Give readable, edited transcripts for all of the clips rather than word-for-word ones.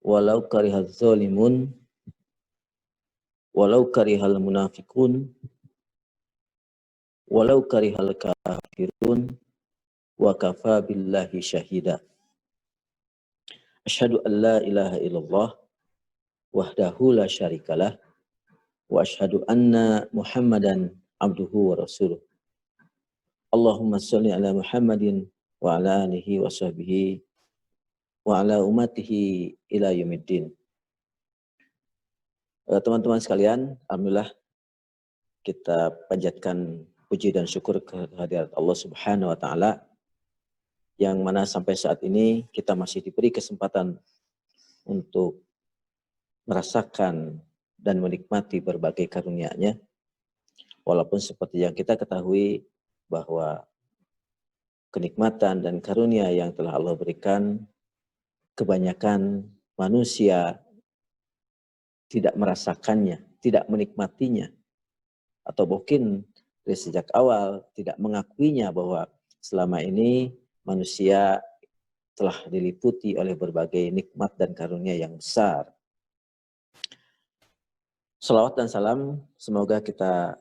walau karihal zalimun, walau karihal munafiqun, walau karihal kafirun, wa kafa billahi syahida. Asyhadu an la ilaha illallah wahdahu la syarikalah wa asyhadu anna Muhammadan abduhu wa rasuluh. Allahumma sholli ala Muhammadin wa ala alihi wa sahbihi wa ala umatihi ila yaumiddin. Teman-teman sekalian, alhamdulillah kita panjatkan puji dan syukur kehadirat Allah Subhanahu wa taala yang mana sampai saat ini kita masih diberi kesempatan untuk merasakan dan menikmati berbagai karunia-Nya. Walaupun seperti yang kita ketahui bahwa kenikmatan dan karunia yang telah Allah berikan, kebanyakan manusia tidak merasakannya, tidak menikmatinya, atau mungkin dari sejak awal tidak mengakuinya bahwa selama ini manusia telah diliputi oleh berbagai nikmat dan karunia yang besar. Salawat dan salam semoga kita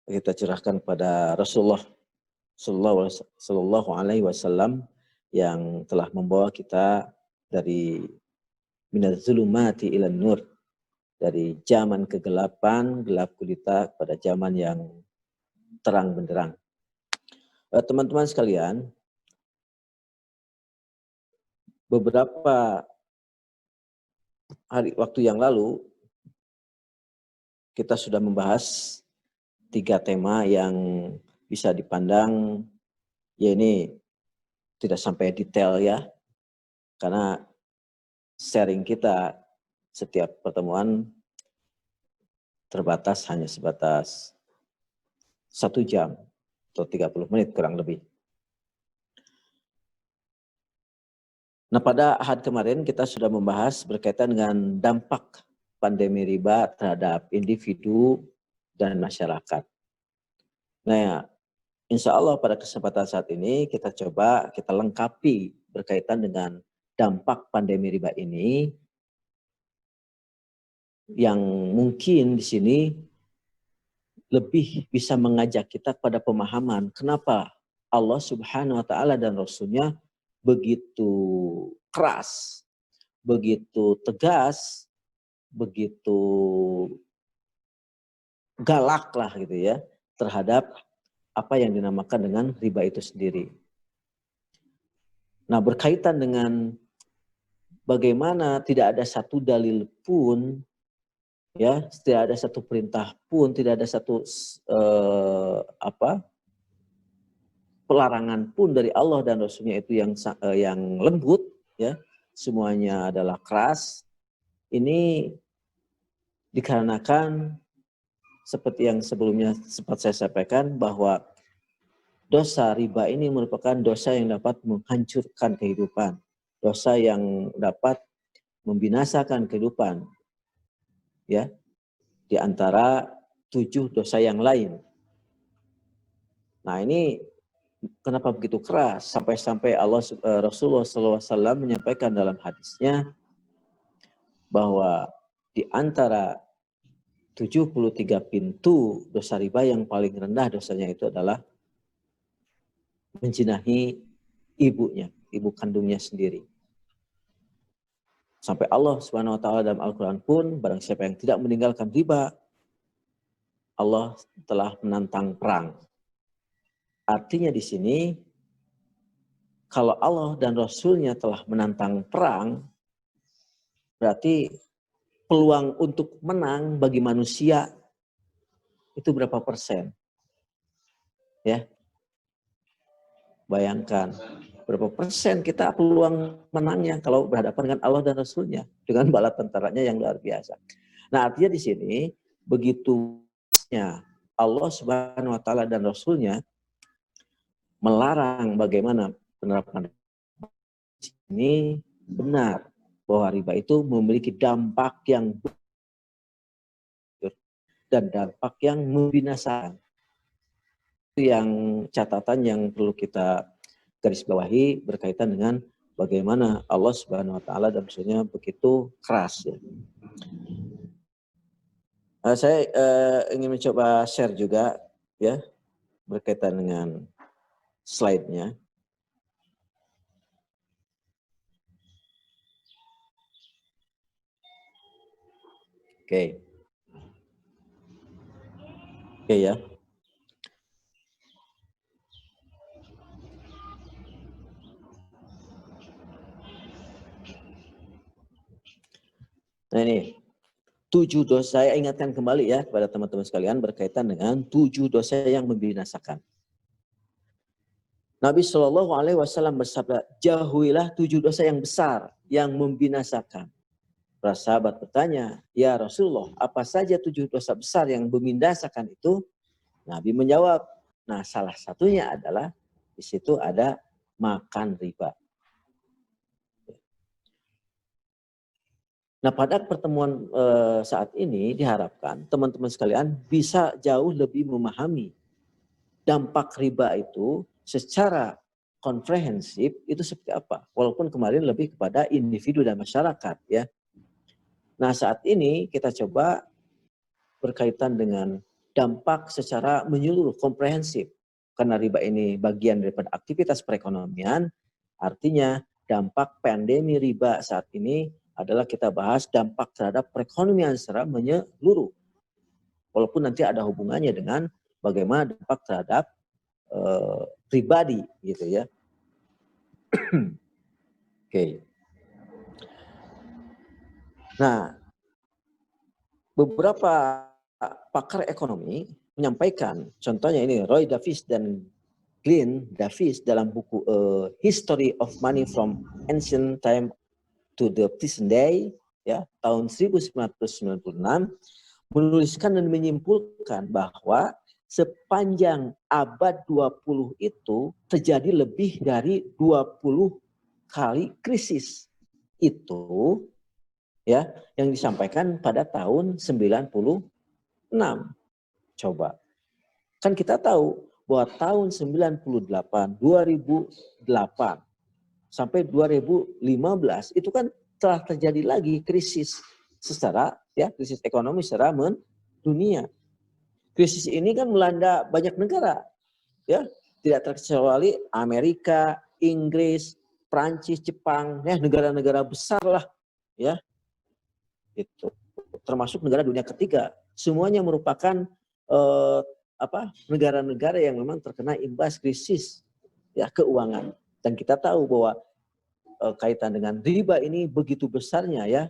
curahkan kepada Rasulullah Sallallahu Alaihi Wasallam yang telah membawa kita dari minaz zulumati ilan nur, dari zaman kegelapan, gelap gulita pada zaman yang terang benderang. Teman-teman sekalian, beberapa waktu yang lalu kita sudah membahas 3 tema yang bisa dipandang, ya ini tidak sampai detail ya, karena sharing kita setiap pertemuan terbatas, hanya sebatas 1 jam atau 30 menit kurang lebih. Nah, pada ahad kemarin kita sudah membahas berkaitan dengan dampak pandemi riba terhadap individu dan masyarakat. Nah, insya Allah pada kesempatan saat ini kita lengkapi berkaitan dengan dampak pandemi riba ini, yang mungkin di sini lebih bisa mengajak kita pada pemahaman kenapa Allah Subhanahu wa taala dan Rasul-Nya begitu keras, begitu tegas, begitu galak lah gitu ya terhadap apa yang dinamakan dengan riba itu sendiri. Nah, berkaitan dengan bagaimana tidak ada satu dalil pun, ya, tidak ada satu perintah pun, tidak ada satu pelarangan pun dari Allah dan Rasul-Nya itu yang lembut, ya, semuanya adalah keras. Ini dikarenakan seperti yang sebelumnya sempat saya sampaikan bahwa dosa riba ini merupakan dosa yang dapat menghancurkan kehidupan, dosa yang dapat membinasakan kehidupan, ya, di antara 7 dosa yang lain. Nah, ini kenapa begitu keras sampai Rasulullah SAW menyampaikan dalam hadisnya bahwa di antara 73 pintu dosa riba yang paling rendah dosanya itu adalah menzinahi ibunya, ibu kandungnya sendiri. Sampai Allah Subhanahu wa taala dalam Al-Qur'an pun, barang siapa yang tidak meninggalkan riba, Allah telah menantang perang. Artinya di sini, kalau Allah dan Rasul-Nya telah menantang perang, berarti peluang untuk menang bagi manusia itu berapa persen? Ya, bayangkan berapa persen kita peluang menangnya kalau berhadapan dengan Allah dan Rasul-Nya dengan bala tentaranya yang luar biasa. Nah, artinya di sini begitunya Allah Subhanahu wa taala dan Rasul-Nya melarang bagaimana penerapan ini benar bahwa riba itu memiliki dampak yang dan dampak yang membinasakan. Itu yang catatan yang perlu kita garis bawahi berkaitan dengan bagaimana Allah Subhanahu wa taala dan Rasulnya begitu keras ya. Saya ingin mencoba share juga ya berkaitan dengan slide-nya. Oke. Oke ya. Nah ini 7 dosa, saya ingatkan kembali ya kepada teman-teman sekalian berkaitan dengan 7 dosa yang membinasakan. Nabi Shallallahu Alaihi Wasallam bersabda, jauhilah 7 dosa yang besar yang membinasakan. Para sahabat bertanya, ya Rasulullah, apa saja 7 dosa besar yang membinasakan itu? Nabi menjawab, nah salah satunya adalah di situ ada makan riba. Nah pada pertemuan saat ini diharapkan teman-teman sekalian bisa jauh lebih memahami dampak riba itu secara komprehensif itu seperti apa. Walaupun kemarin lebih kepada individu dan masyarakat ya. Nah saat ini kita coba berkaitan dengan dampak secara menyeluruh komprehensif. Karena riba ini bagian daripada aktivitas perekonomian, artinya dampak pandemi riba saat ini adalah kita bahas dampak terhadap perekonomian secara menyeluruh. Walaupun nanti ada hubungannya dengan bagaimana dampak terhadap pribadi gitu ya. Oke. Nah, beberapa pakar ekonomi menyampaikan, contohnya ini Roy Davis dan Glenn Davis dalam buku History of Money from Ancient Time to the Present Day ya tahun 1996 menuliskan dan menyimpulkan bahwa sepanjang abad 20 itu terjadi lebih dari 20 kali krisis itu ya yang disampaikan pada tahun 96. Coba. Kan kita tahu bahwa tahun 98, 2008 sampai 2015 itu kan telah terjadi lagi krisis secara ya krisis ekonomi secara mendunia. Krisis ini kan melanda banyak negara ya, tidak terkecuali Amerika, Inggris, Prancis, Jepang, ya negara-negara besar lah ya. Itu termasuk negara dunia ketiga. Semuanya merupakan negara-negara yang memang terkena imbas krisis ya keuangan. Dan kita tahu bahwa kaitan dengan riba ini begitu besarnya ya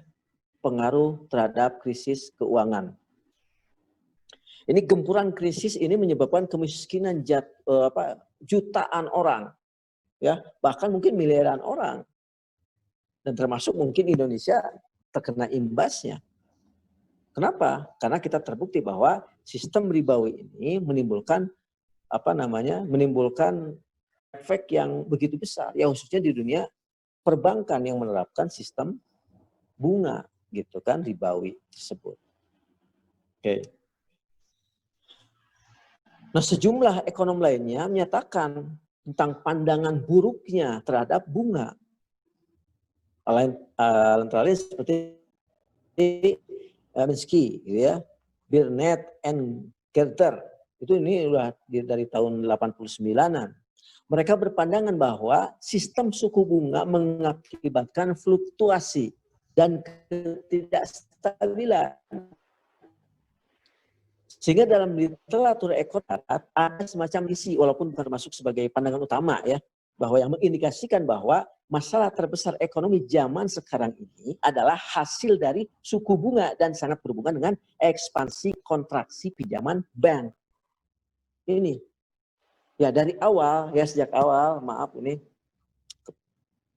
pengaruh terhadap krisis keuangan. Ini gempuran krisis ini menyebabkan kemiskinan jutaan orang, ya bahkan mungkin miliaran orang, dan termasuk mungkin Indonesia terkena imbasnya. Kenapa? Karena kita terbukti bahwa sistem ribawi ini menimbulkan menimbulkan efek yang begitu besar, ya khususnya di dunia perbankan yang menerapkan sistem bunga, gitu kan, ribawi tersebut. Oke. Nah, sejumlah ekonom lainnya menyatakan tentang pandangan buruknya terhadap bunga. Antara lain seperti Minsky, gitu ya, Burnett and Gertler. Itu ini sudah dari tahun 89-an. Mereka berpandangan bahwa sistem suku bunga mengakibatkan fluktuasi dan ketidakstabilan. Sehingga dalam literatur ekonomi ada semacam isi, walaupun bukan termasuk sebagai pandangan utama ya, bahwa yang mengindikasikan bahwa masalah terbesar ekonomi zaman sekarang ini adalah hasil dari suku bunga dan sangat berhubungan dengan ekspansi kontraksi pinjaman bank. Ini ya dari awal ya, sejak awal, maaf ini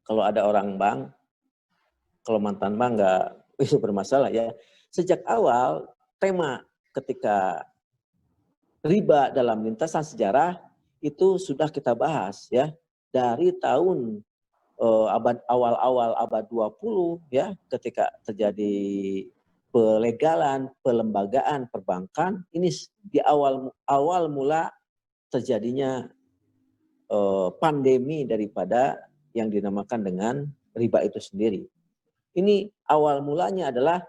kalau ada orang bank, kalau mantan bank nggak itu bermasalah ya. Sejak awal tema ketika riba dalam lintasan sejarah itu sudah kita bahas ya dari tahun awal-awal abad 20 ya, ketika terjadi pelegalan, pelembagaan perbankan, ini di awal mula terjadinya pandemi daripada yang dinamakan dengan riba itu sendiri. Ini awal mulanya adalah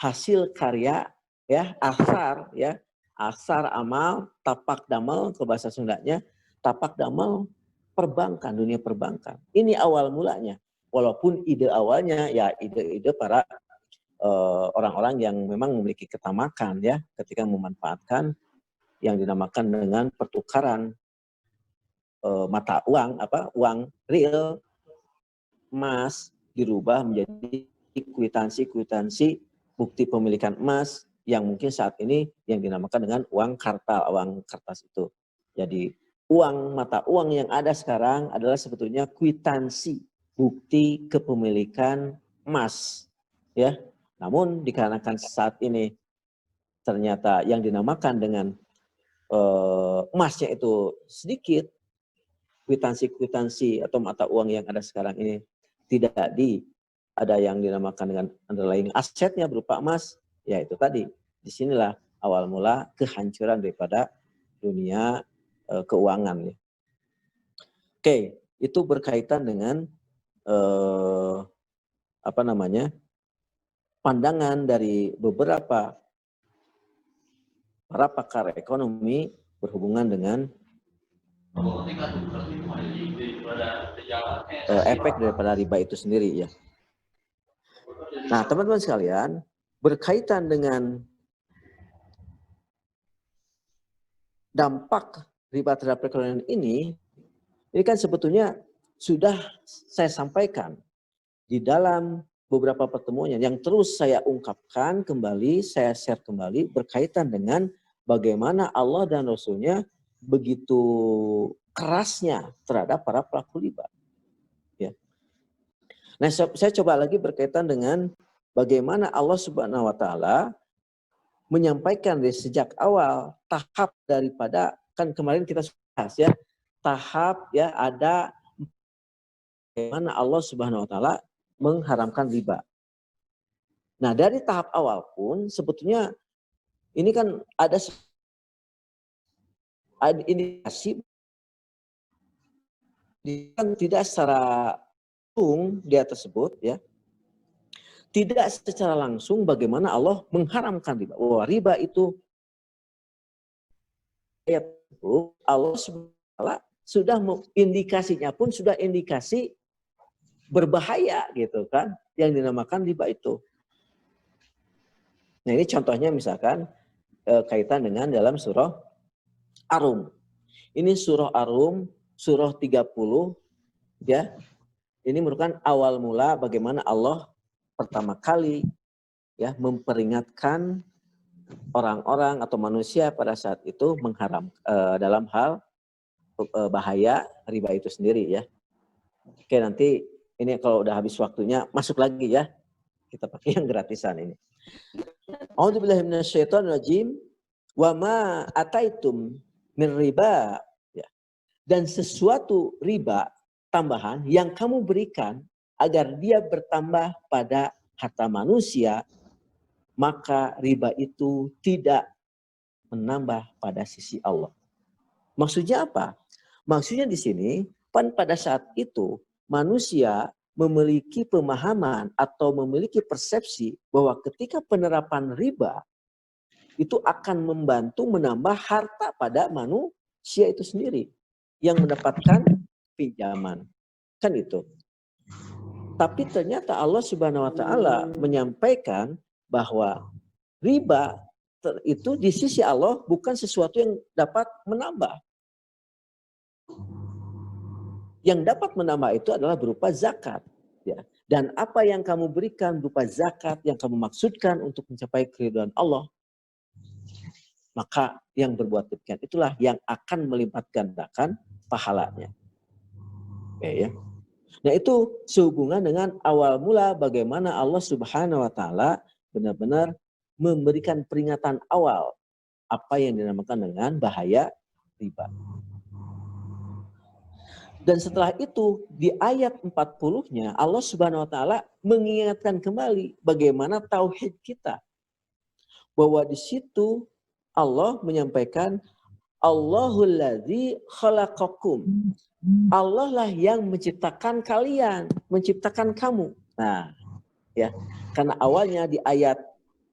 hasil karya, ya, asar amal, tapak damal ke bahasa Sundanya, tapak damal perbankan, dunia perbankan. Ini awal mulanya. Walaupun ide awalnya ya ide-ide para orang-orang yang memang memiliki ketamakan, ya, ketika memanfaatkan yang dinamakan dengan pertukaran mata uang, uang real, emas dirubah menjadi kwitansi bukti pemilikan emas yang mungkin saat ini yang dinamakan dengan uang kartal, uang kertas itu. Jadi mata uang yang ada sekarang adalah sebetulnya kwitansi bukti kepemilikan emas, ya. Namun dikarenakan saat ini ternyata yang dinamakan dengan emasnya itu sedikit, kwitansi atau mata uang yang ada sekarang ini tidak ada yang dinamakan dengan underlying asetnya berupa emas, ya itu tadi. Disinilah awal mula kehancuran daripada dunia keuangan. Ya. Oke, itu berkaitan dengan pandangan dari beberapa para pakar ekonomi berhubungan dengan efek daripada riba itu sendiri, ya. Nah, teman-teman sekalian, berkaitan dengan dampak riba terhadap perekonomian ini kan sebetulnya sudah saya sampaikan di dalam beberapa pertemuan yang terus saya ungkapkan kembali, saya share kembali berkaitan dengan bagaimana Allah dan Rasul-Nya begitu kerasnya terhadap para pelaku riba. Ya. Nah, saya coba lagi berkaitan dengan bagaimana Allah Subhanahu wa Ta'ala menyampaikan dari sejak awal tahap daripada, kan kemarin kita sudah bahas, ya, tahap, ya, ada bagaimana Allah Subhanahu wa Ta'ala mengharamkan riba. Nah, dari tahap awal pun sebetulnya ini kan ada indikasi tidak secara langsung dia tersebut, ya, tidak secara langsung bagaimana Allah mengharamkan riba. Wah, riba itu ayat itu Allah sudah indikasinya pun sudah indikasi berbahaya gitu kan yang dinamakan riba itu. Nah, ini contohnya misalkan kaitan dengan dalam surah Ar-Rum. Ini surah Ar-Rum, surah 30, ya. Ini merupakan awal mula bagaimana Allah pertama kali, ya, memperingatkan orang-orang atau manusia pada saat itu dalam hal bahaya riba itu sendiri, ya. Oke, nanti ini kalau udah habis waktunya masuk lagi, ya. Kita pakai yang gratisan ini. A'udzubillahi minasyaitonirrajim. Wa ma ataitum min riba, ya. Dan sesuatu riba tambahan yang kamu berikan agar dia bertambah pada harta manusia, maka riba itu tidak menambah pada sisi Allah. Maksudnya apa? Maksudnya di sini pada saat itu manusia memiliki pemahaman atau memiliki persepsi bahwa ketika penerapan riba itu akan membantu menambah harta pada manusia itu sendiri yang mendapatkan pinjaman. Kan itu. Tapi ternyata Allah Subhanahu wa Ta'ala menyampaikan bahwa riba itu di sisi Allah bukan sesuatu yang dapat menambah. Yang dapat menambah itu adalah berupa zakat, ya. Dan apa yang kamu berikan berupa zakat yang kamu maksudkan untuk mencapai keridhaan Allah, maka yang berbuat demikian itulah yang akan melipat gandakan pahalanya. Oke, ya. Nah, itu sehubungan dengan awal mula bagaimana Allah Subhanahu wa Ta'ala benar-benar memberikan peringatan awal apa yang dinamakan dengan bahaya riba. Dan setelah itu di ayat 40-nya Allah Subhanahu wa Ta'ala mengingatkan kembali bagaimana tauhid kita. Bahwa di situ Allah menyampaikan Allahul ladzi khalaqakum. Allah lah yang menciptakan kalian, menciptakan kamu. Nah, ya. Karena awalnya di ayat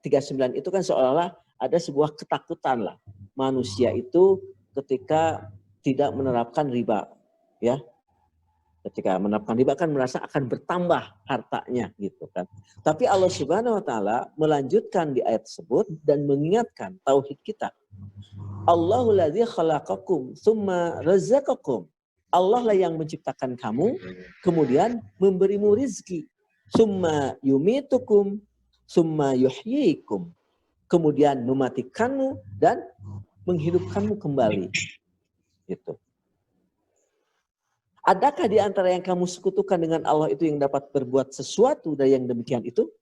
39 itu kan seolah-olah ada sebuah ketakutan lah. Manusia itu ketika tidak menerapkan riba, ya. Ketika menerapkan riba kan merasa akan bertambah hartanya gitu kan. Tapi Allah Subhanahu wa taala melanjutkan di ayat tersebut dan mengingatkan tauhid kita. Allahul ladzi khalaqakum tsumma razaqakum. Allah lah yang menciptakan kamu, kemudian memberimu rizki. Summa yumitukum, summa yuhyikum. Kemudian mematikanmu dan menghidupkanmu kembali. Gitu. Adakah di antara yang kamu sekutukan dengan Allah itu yang dapat berbuat sesuatu dari yang demikian itu?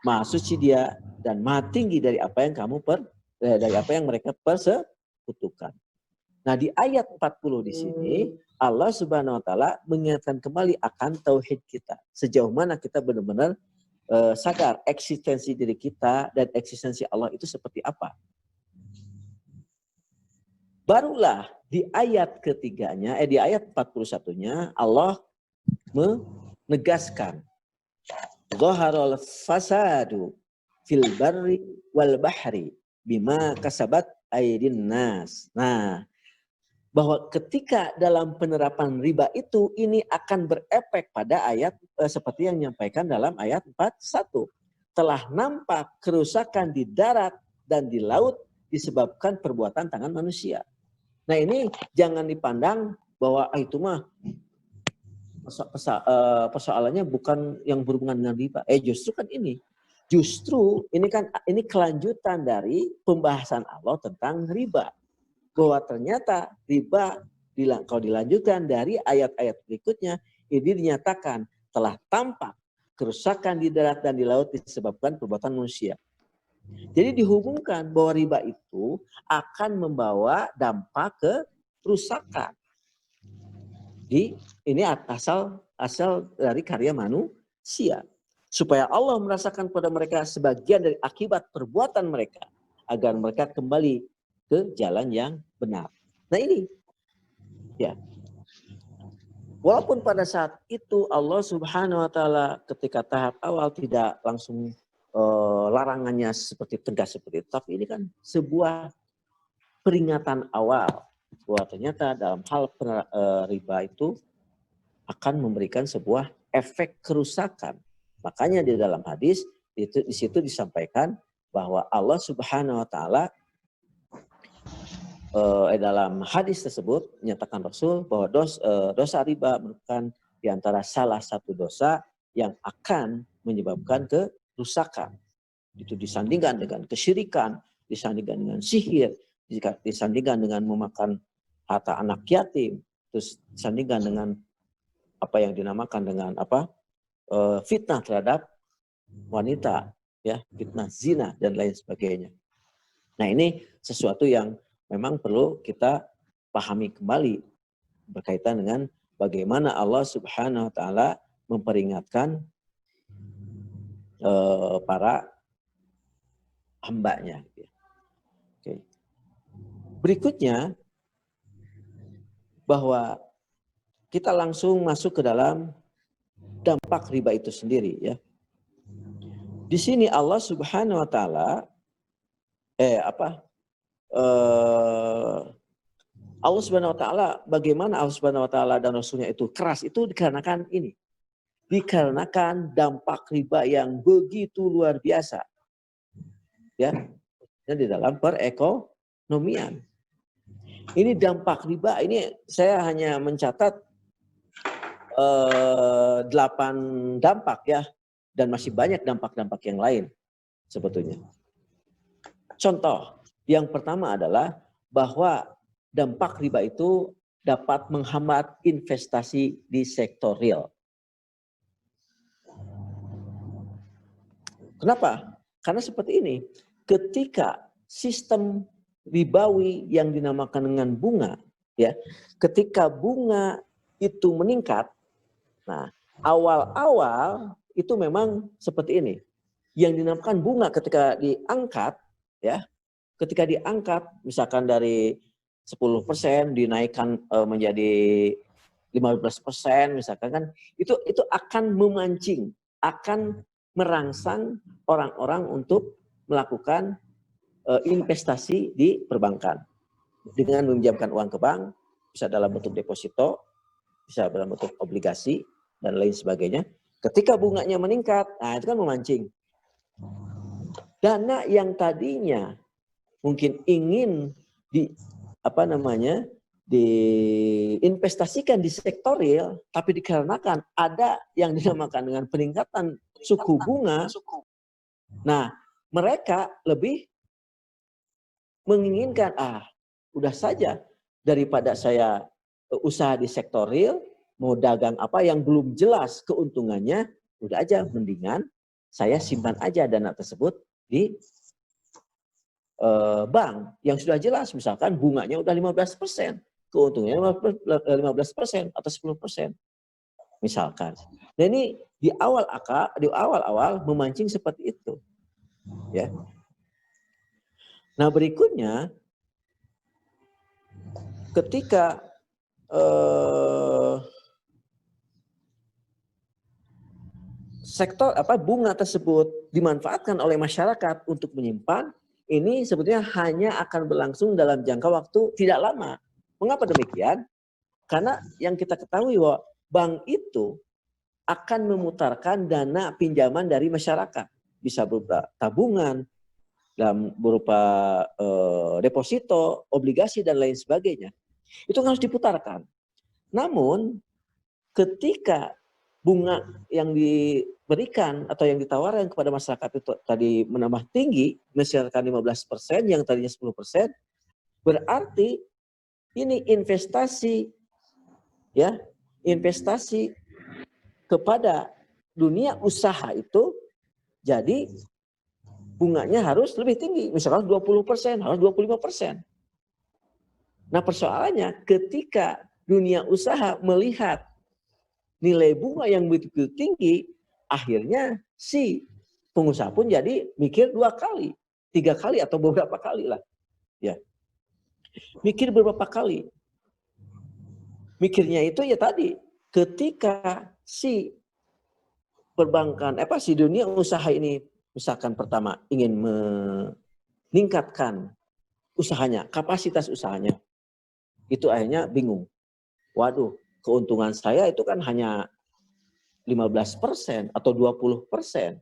Maha suci Dia dan maha tinggi dari apa yang mereka persekutukan. Nah, di ayat 40 di sini Allah Subhanahu wa taala mengingatkan kembali akan tauhid kita. Sejauh mana kita benar-benar sadar eksistensi diri kita dan eksistensi Allah itu seperti apa. Barulah di ayat ketiganya, di ayat 41-nya Allah menegaskan Zaharul fasadu fil barri wal bahri bima kasabat aydin nas. Nah, bahwa ketika dalam penerapan riba itu ini akan berefek pada ayat seperti yang menyampaikan dalam ayat 41. Telah nampak kerusakan di darat dan di laut disebabkan perbuatan tangan manusia. Nah, ini jangan dipandang bahwa itu mah persoalannya bukan yang berhubungan dengan riba. Justru kan ini. Justru ini kelanjutan dari pembahasan Allah tentang riba. Bahwa ternyata riba kalau dilanjutkan dari ayat-ayat berikutnya ini dinyatakan telah tampak kerusakan di darat dan di laut disebabkan perbuatan manusia. Jadi dihubungkan bahwa riba itu akan membawa dampak kerusakan. Ini asal dari karya manusia. Supaya Allah merasakan pada mereka sebagian dari akibat perbuatan mereka agar mereka kembali ke jalan yang benar. Nah ini, ya. Walaupun pada saat itu Allah Subhanahu wa taala ketika tahap awal tidak langsung larangannya seperti tegas seperti itu, tapi ini kan sebuah peringatan awal bahwa ternyata dalam hal riba itu akan memberikan sebuah efek kerusakan. Makanya di dalam hadis itu di situ disampaikan bahwa Allah Subhanahu wa taala dalam hadis tersebut menyatakan Rasul bahwa dosa riba merupakan di antara salah satu dosa yang akan menyebabkan kerusakan. Itu disandingkan dengan kesyirikan, disandingkan dengan sihir, disandingkan dengan memakan harta anak yatim, terus disandingkan dengan apa yang dinamakan dengan fitnah terhadap wanita, ya, fitnah zina dan lain sebagainya. Nah, ini sesuatu yang memang perlu kita pahami kembali berkaitan dengan bagaimana Allah Subhanahu wa taala memperingatkan para hambanya. Oke. Berikutnya bahwa kita langsung masuk ke dalam dampak riba itu sendiri, ya. Di sini Allah Subhanahu wa taala Allah Subhanahu wa taala, bagaimana Allah Subhanahu wa taala dan Rasulnya itu keras itu dikarenakan ini. Dikarenakan dampak riba yang begitu luar biasa. Ya, di dalam perekonomian. Ini dampak riba, ini saya hanya mencatat 8 dampak, ya, dan masih banyak dampak-dampak yang lain sebetulnya. Contoh, yang pertama adalah bahwa dampak riba itu dapat menghambat investasi di sektor real. Kenapa? Karena seperti ini, ketika sistem ribawi yang dinamakan dengan bunga, ya, ketika bunga itu meningkat, nah awal-awal itu memang seperti ini. Yang dinamakan bunga ketika diangkat, ya, ketika diangkat misalkan dari 10% dinaikkan menjadi 15% misalkan kan itu akan memancing, akan merangsang orang-orang untuk melakukan investasi di perbankan dengan meminjamkan uang ke bank, bisa dalam bentuk deposito, bisa dalam bentuk obligasi dan lain sebagainya. Ketika bunganya meningkat, nah itu kan memancing. Dana yang tadinya mungkin ingin diinvestasikan di sektor real, tapi dikarenakan ada yang dinamakan dengan peningkatan suku bunga, nah mereka lebih menginginkan, udah saja daripada saya usaha di sektor real, mau dagang apa yang belum jelas keuntungannya, udah aja mendingan saya simpan aja dana tersebut di bank yang sudah jelas, misalkan bunganya udah 15%, keuntungannya 15% atau 10%, misalkan. Nah ini di awal-awal memancing seperti itu, ya. Nah berikutnya, ketika sektor bunga tersebut dimanfaatkan oleh masyarakat untuk menyimpan, ini sebetulnya hanya akan berlangsung dalam jangka waktu tidak lama. Mengapa demikian? Karena yang kita ketahui bahwa bank itu akan memutarkan dana pinjaman dari masyarakat. Bisa berupa tabungan, berupa deposito, obligasi, dan lain sebagainya. Itu harus diputarkan. Namun ketika bunga yang diberikan atau yang ditawarkan kepada masyarakat itu tadi menambah tinggi, misalkan 15%, yang tadinya 10%, berarti ini investasi, ya, investasi kepada dunia usaha itu jadi bunganya harus lebih tinggi, misalkan 20%, harus 25%. Nah persoalannya ketika dunia usaha melihat nilai bunga yang begitu tinggi, akhirnya si pengusaha pun jadi mikir 2 kali, 3 kali atau beberapa kali lah. Ya. Mikir beberapa kali. Mikirnya itu ya tadi, ketika si perbankan, si dunia usaha ini misalkan pertama ingin meningkatkan usahanya, kapasitas usahanya, itu akhirnya bingung. Waduh, keuntungan saya itu kan hanya 15% atau 20%.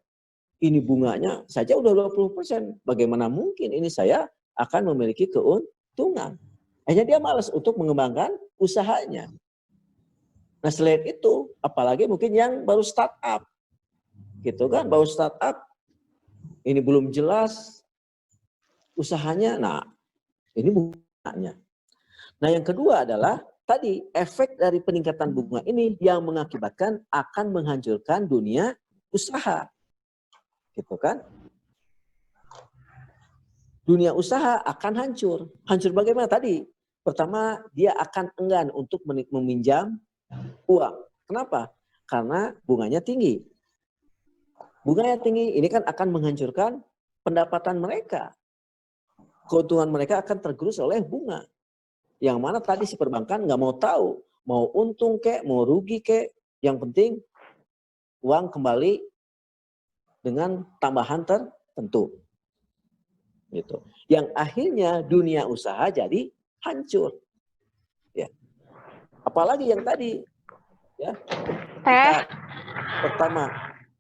Ini bunganya saja udah 20%. Bagaimana mungkin ini saya akan memiliki keuntungan? Akhirnya dia malas untuk mengembangkan usahanya. Nah selain itu, apalagi mungkin yang baru startup. Gitu kan, baru startup, ini belum jelas usahanya. Nah, ini bunganya. Nah yang kedua adalah, tadi efek dari peningkatan bunga ini yang mengakibatkan akan menghancurkan dunia usaha. Gitu kan? Dunia usaha akan hancur. Hancur bagaimana tadi? Pertama, dia akan enggan untuk meminjam uang. Kenapa? Karena bunganya tinggi. Bunganya tinggi, ini kan akan menghancurkan pendapatan mereka. Keuntungan mereka akan tergerus oleh bunga. Yang mana tadi si perbankan nggak mau tahu, mau untung kek, mau rugi kek, yang penting uang kembali dengan tambahan tertentu. Gitu. Yang akhirnya dunia usaha jadi hancur. Ya. Apalagi yang tadi, ya. Kita pertama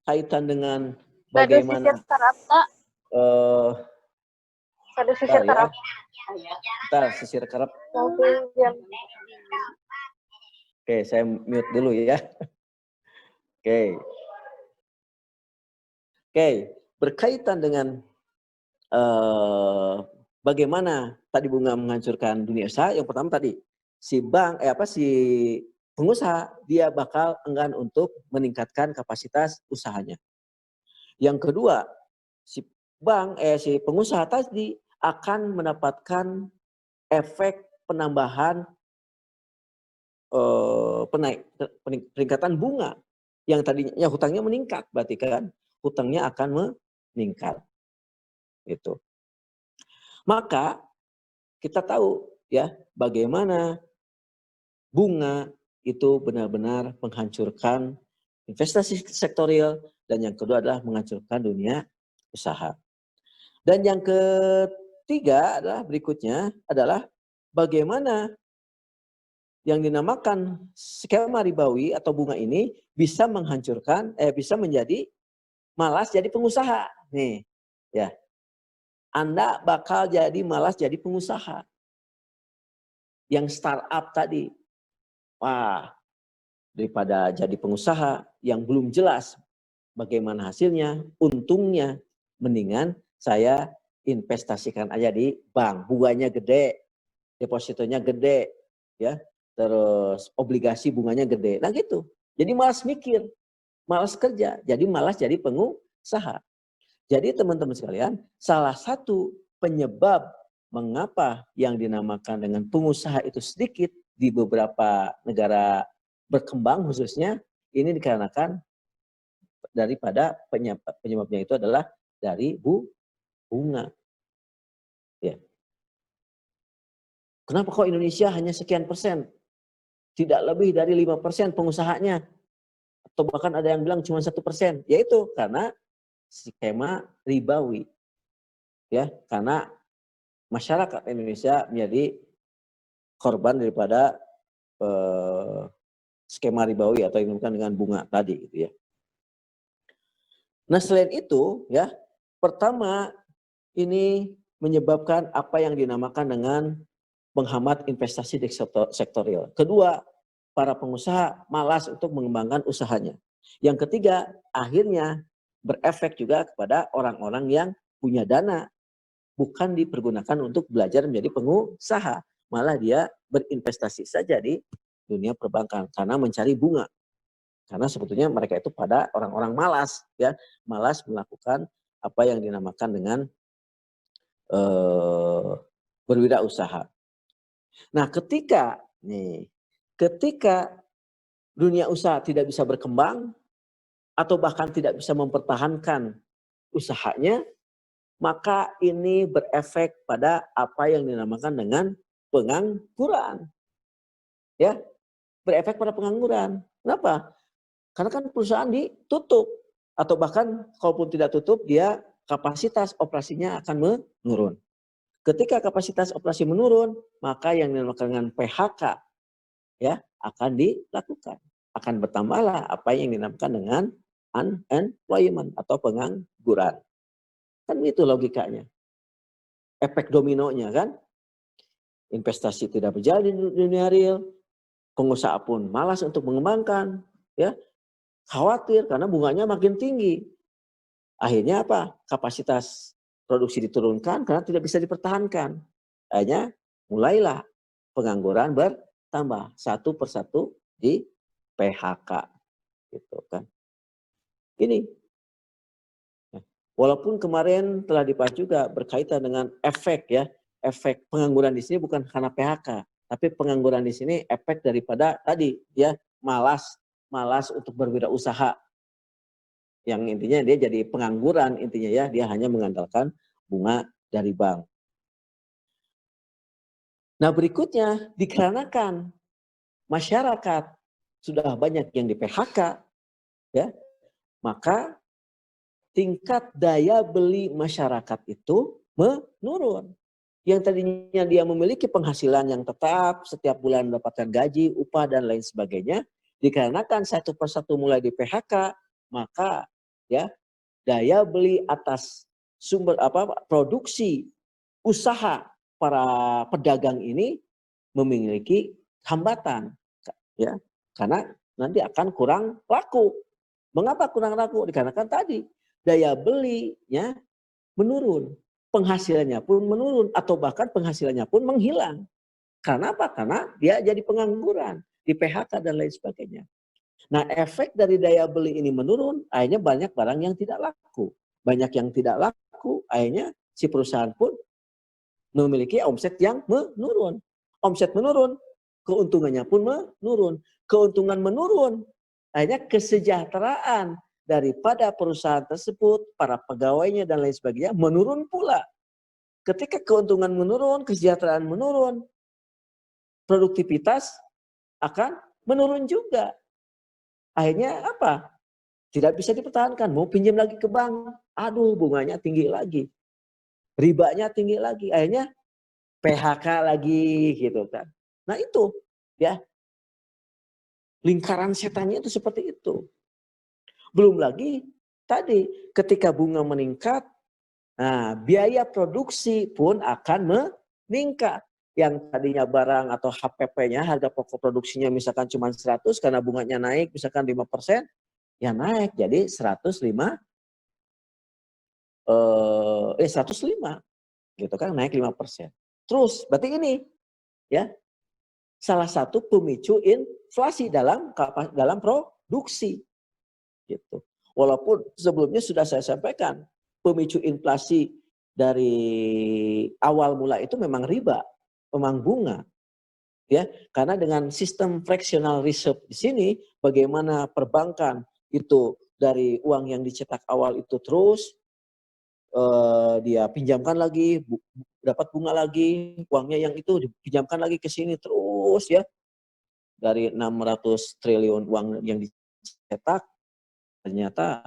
kaitan dengan bagaimana sisir kerap. Oke, saya mute dulu ya. Oke, berkaitan dengan bagaimana tadi bunga menghancurkan dunia usaha. Yang pertama tadi, si bank si pengusaha dia bakal enggan untuk meningkatkan kapasitas usahanya. Yang kedua, si pengusaha tadi akan mendapatkan efek penambahan peningkatan bunga. Yang tadinya hutangnya meningkat, berarti kan hutangnya akan meningkat. Gitu. Maka kita tahu ya bagaimana bunga itu benar-benar menghancurkan investasi sektorial, dan yang kedua adalah menghancurkan dunia usaha. Dan yang ketiga adalah berikutnya adalah bagaimana yang dinamakan skema ribawi atau bunga ini bisa menghancurkan, bisa menjadi malas jadi pengusaha. Nih, ya. Anda bakal jadi malas jadi pengusaha. Yang startup tadi. Wah, daripada jadi pengusaha yang belum jelas bagaimana hasilnya, untungnya, mendingan saya investasikan aja di bank. Bunganya gede, depositonya gede, ya. Terus obligasi bunganya gede. Nah gitu. Jadi malas mikir, malas kerja, jadi malas jadi pengusaha. Jadi teman-teman sekalian, salah satu penyebab mengapa yang dinamakan dengan pengusaha itu sedikit di beberapa negara berkembang khususnya, ini dikarenakan daripada penyebabnya itu adalah dari bunga. Ya. Kenapa kok Indonesia hanya sekian persen? Tidak lebih dari 5% pengusahanya. Atau bahkan ada yang bilang cuma 1%. Yaitu karena skema ribawi. Ya, karena masyarakat Indonesia menjadi korban daripada skema ribawi atau yang dinamakan dengan bunga tadi gitu ya. Nah, selain itu ya, pertama ini menyebabkan apa yang dinamakan dengan menghambat investasi di sektorial. Kedua, para pengusaha malas untuk mengembangkan usahanya. Yang ketiga, akhirnya berefek juga kepada orang-orang yang punya dana, bukan dipergunakan untuk belajar menjadi pengusaha, malah dia berinvestasi saja di dunia perbankan karena mencari bunga. Karena sebetulnya mereka itu pada orang-orang malas, ya, malas melakukan apa yang dinamakan dengan berwirausaha. Nah, ketika dunia usaha tidak bisa berkembang atau bahkan tidak bisa mempertahankan usahanya, maka ini berefek pada apa yang dinamakan dengan pengangguran. Ya, berefek pada pengangguran. Kenapa? Karena kan perusahaan ditutup atau bahkan kalaupun tidak tutup, dia kapasitas operasinya akan menurun. Ketika kapasitas operasi menurun, maka yang dinamakan dengan PHK ya akan dilakukan. Akan bertambahlah apa yang dinamakan dengan unemployment atau pengangguran. Kan itu logikanya. Efek dominonya kan. Investasi tidak berjalan di dunia real, pengusaha pun malas untuk mengembangkan, ya. Khawatir karena bunganya makin tinggi. Akhirnya apa? Kapasitas produksi diturunkan karena tidak bisa dipertahankan. Akhirnya mulailah pengangguran bertambah satu persatu di PHK, gitu kan. Ini, walaupun kemarin telah dibahas juga berkaitan dengan efek ya, efek pengangguran di sini bukan karena PHK, tapi pengangguran di sini efek daripada tadi ya malas untuk berwirausaha. Yang intinya dia jadi pengangguran intinya ya, dia hanya mengandalkan bunga dari bank. Nah berikutnya dikarenakan masyarakat sudah banyak yang di PHK ya, maka tingkat daya beli masyarakat itu menurun. Yang tadinya dia memiliki penghasilan yang tetap setiap bulan mendapatkan gaji, upah dan lain sebagainya, dikarenakan satu persatu mulai di PHK, maka ya daya beli atas sumber produksi usaha para pedagang ini memiliki hambatan ya, karena nanti akan kurang laku. Mengapa kurang laku? Dikarenakan tadi daya belinya menurun, penghasilannya pun menurun atau bahkan penghasilannya pun menghilang. Karena apa? Karena dia jadi pengangguran, di PHK dan lain sebagainya. Nah, efek dari daya beli ini menurun, akhirnya banyak barang yang tidak laku. Banyak yang tidak laku, akhirnya si perusahaan pun memiliki omset yang menurun. Omset menurun, keuntungannya pun menurun. Keuntungan menurun, akhirnya kesejahteraan daripada perusahaan tersebut, para pegawainya dan lain sebagainya menurun pula. ketika keuntungan menurun, kesejahteraan menurun, produktivitas akan menurun juga. Akhirnya apa? Tidak bisa dipertahankan. Mau pinjam lagi ke bank, aduh bunganya tinggi lagi. Ribanya tinggi lagi. Akhirnya PHK lagi gitu kan. Nah itu ya, lingkaran setannya itu seperti itu. Belum lagi tadi ketika bunga meningkat, nah biaya produksi pun akan meningkat. Yang tadinya barang atau HPP-nya, harga pokok produksinya misalkan cuma 100, karena bunganya naik misalkan 5%, ya naik jadi 105, 105 gitu kan, naik 5%. Terus berarti ini ya salah satu pemicu inflasi dalam produksi gitu. Walaupun sebelumnya sudah saya sampaikan, pemicu inflasi dari awal mula itu memang riba, memang bunga. Ya, karena dengan sistem fractional reserve di sini, bagaimana perbankan itu dari uang yang dicetak awal itu terus dia pinjamkan lagi, dapat bunga lagi, uangnya yang itu dipinjamkan lagi ke sini terus ya. Dari 600 triliun uang yang dicetak, ternyata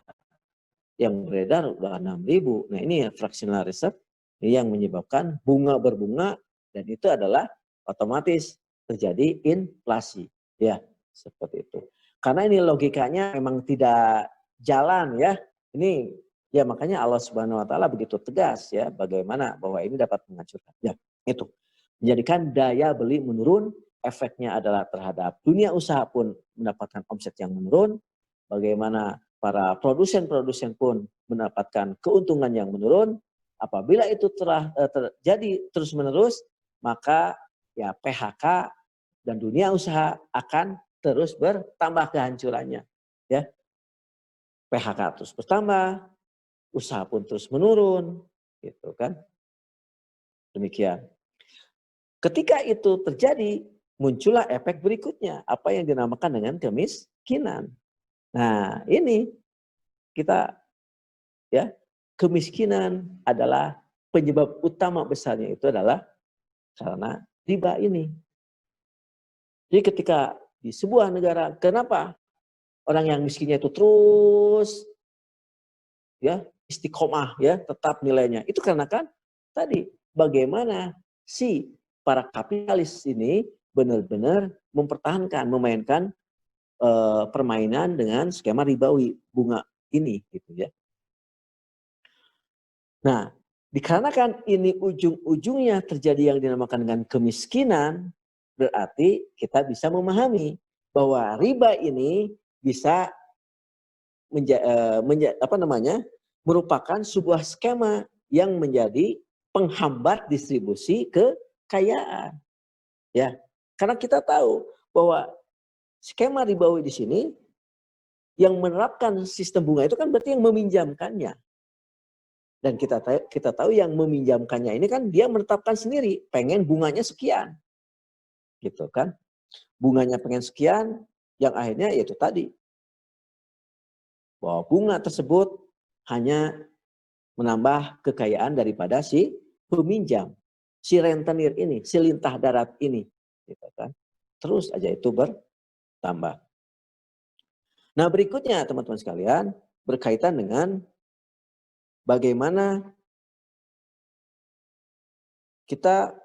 yang beredar udah 6.000. Nah ini ya fractional reserve yang menyebabkan bunga berbunga, dan itu adalah otomatis terjadi inflasi. Ya, seperti itu. Karena ini logikanya memang tidak jalan ya. Ini ya makanya Allah Subhanahu wa taala begitu tegas ya, bagaimana bahwa ini dapat menghancurkan. Ya, itu. Menjadikan daya beli menurun, efeknya adalah terhadap dunia usaha pun mendapatkan omset yang menurun, bagaimana para produsen-produsen pun mendapatkan keuntungan yang menurun. Apabila itu terjadi terus-menerus, maka ya PHK dan dunia usaha akan terus bertambah kehancurannya. Ya, PHK terus bertambah, usaha pun terus menurun, gitu kan? Demikian. Ketika itu terjadi, muncullah efek berikutnya, apa yang dinamakan dengan kemiskinan. Nah, ini kita ya, kemiskinan adalah penyebab utama besarnya itu adalah karena riba ini. Jadi ketika di sebuah negara, kenapa orang yang miskinnya itu terus ya istiqomah ya, tetap nilainya? Itu karena kan tadi bagaimana si para kapitalis ini benar-benar mempertahankan, memainkan permainan dengan skema ribawi bunga ini gitu ya. Nah, dikarenakan ini ujung-ujungnya terjadi yang dinamakan dengan kemiskinan, berarti kita bisa memahami bahwa riba ini bisa merupakan sebuah skema yang menjadi penghambat distribusi kekayaan. Ya, karena kita tahu bahwa skema ribawi di sini yang menerapkan sistem bunga itu kan berarti yang meminjamkannya. Dan kita tahu yang meminjamkannya ini kan dia menetapkan sendiri, pengen bunganya sekian. Gitu kan. Bunganya pengen sekian, yang akhirnya yaitu tadi. Bahwa bunga tersebut hanya menambah kekayaan daripada si peminjam. Si rentenir ini, si lintah darat ini. Gitu kan. Terus aja itu bertambah. Nah berikutnya teman-teman sekalian, berkaitan dengan bagaimana kita